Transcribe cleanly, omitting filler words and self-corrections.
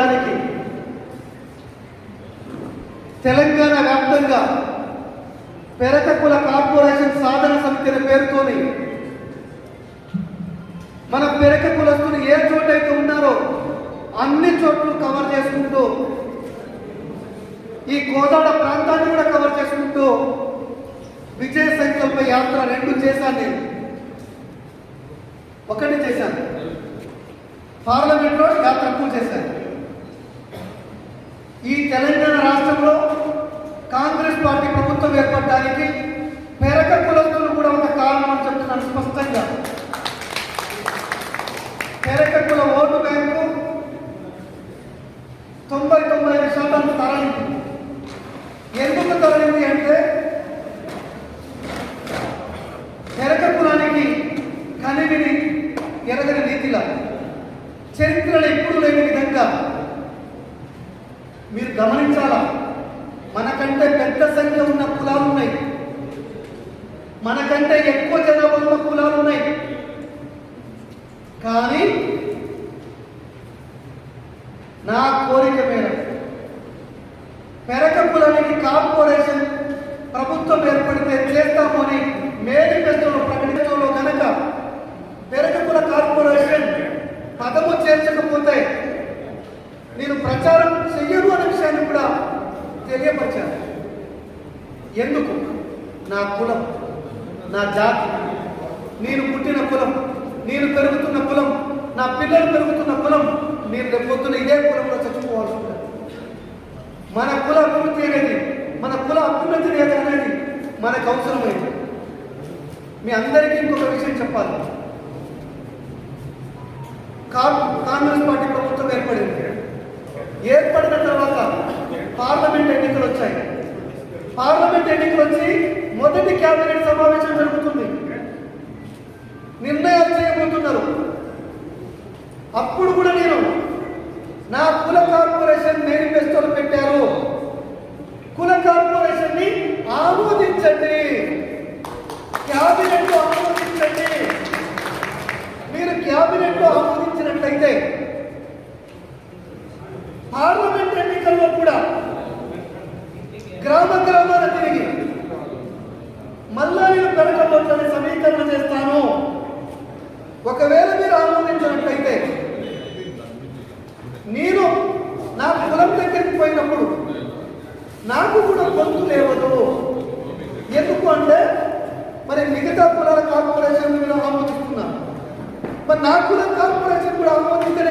ఏర్పడడానికి తెలంగాణ వ్యాప్తంగా పెరక కుల కార్పొరేషన్ సాధన సమితి అనే పేరుతోని మన పెరక కులస్తులు ఏ చోటైతే ఉన్నారో అన్ని చోట్ల కవర్ చేసుకుంటూ ఈ కోదాడ ప్రాంతాన్ని కూడా కవర్ చేసుకుంటూ విజయ సంకల్ప యాత్ర 2 చేశాను. నేను ఒకటి చేశాను, పార్లమెంట్లో యాత్ర 2 చేశాను. ఈ తెలంగాణ రాష్ట్రంలో కాంగ్రెస్ పార్టీ ప్రభుత్వం ఏర్పడడానికి పెరక కులస్తులు కూడా ఒక కారణం అని చెప్తున్నాను స్పష్టంగా. పెరక కుల ఓటు బ్యాంకు 99% తరలింది. ఎందుకు తరలింది అంటే పెరక కులానికి కనివిని ఎరగని రీతిలా చరిత్రలో ఎప్పుడు లేని విధంగా మీరు గమనించాలా. మనకంటే పెద్ద సంఖ్య ఉన్న కులాలు ఉన్నాయి, మనకంటే ఎక్కువ జనాభా ఉన్న కులాలు ఉన్నాయి. కానీ నా కోరిక మేరకు పెరక కులానికి కార్పొరేషన్ ప్రభుత్వం ఏర్పడితే చేస్తాము అని మేనిఫెస్టోలో ప్రకటించడంలో కనుక పెరక కుల కార్పొరేషన్ పదము చేర్చకపోతే నేను ప్రచారం చెయ్యను అనే విషయాన్ని కూడా తెలియపరిచాను. ఎందుకు? నా కులం, నా జాతి, నేను పుట్టిన కులం, నేను పెరుగుతున్న కులం, నా పిల్లలు పెరుగుతున్న కులం, నేను రేపొద్దున ఇదే కులంలో చచ్చిపోవాల్సి ఉంటుంది. మన కుల అభివృద్ధి అనేది, మన కుల అభ్యున్నతి అనేది మనకు అవసరమైంది. మీ అందరికీ ఇంకొక విషయం చెప్పాలి. కాంగ్రెస్ పార్టీ ప్రభుత్వం ఏర్పడిన తర్వాత పార్లమెంట్ ఎన్నికలు వచ్చాయి. పార్లమెంట్ ఎన్నికలు వచ్చి మొదటి కేబినెట్ సమావేశం జరుగుతుంది, నిర్ణయాలు చేయబోతున్నారు. అప్పుడు కూడా నేను నా కుల కార్పొరేషన్ మేనిఫెస్టోలు పెట్టారు. కుల కార్పొరేషన్ ని ఆమోదించండి, క్యాబినెట్ లో ఆమోదించండి. మీరు క్యాబినెట్ లో ఆమోదించినట్లయితే పార్లమెంట్ ఎన్నికల్లో కూడా గ్రామ గ్రామాల తిరిగి మళ్ళా నేను పెరక ఓట్లని సమీకరణ చేస్తాను. ఒకవేళ మీరు ఆమోదించినట్లయితే నేను నా కులం దగ్గరికి పోయినప్పుడు నాకు కూడా గొంతు లేవదు. ఎందుకు అంటే మరి మిగతా కులాల కార్పొరేషన్ మీరు ఆమోదిస్తున్నారు, మరి నా కుల కార్పొరేషన్ కూడా ఆమోదించలేదు.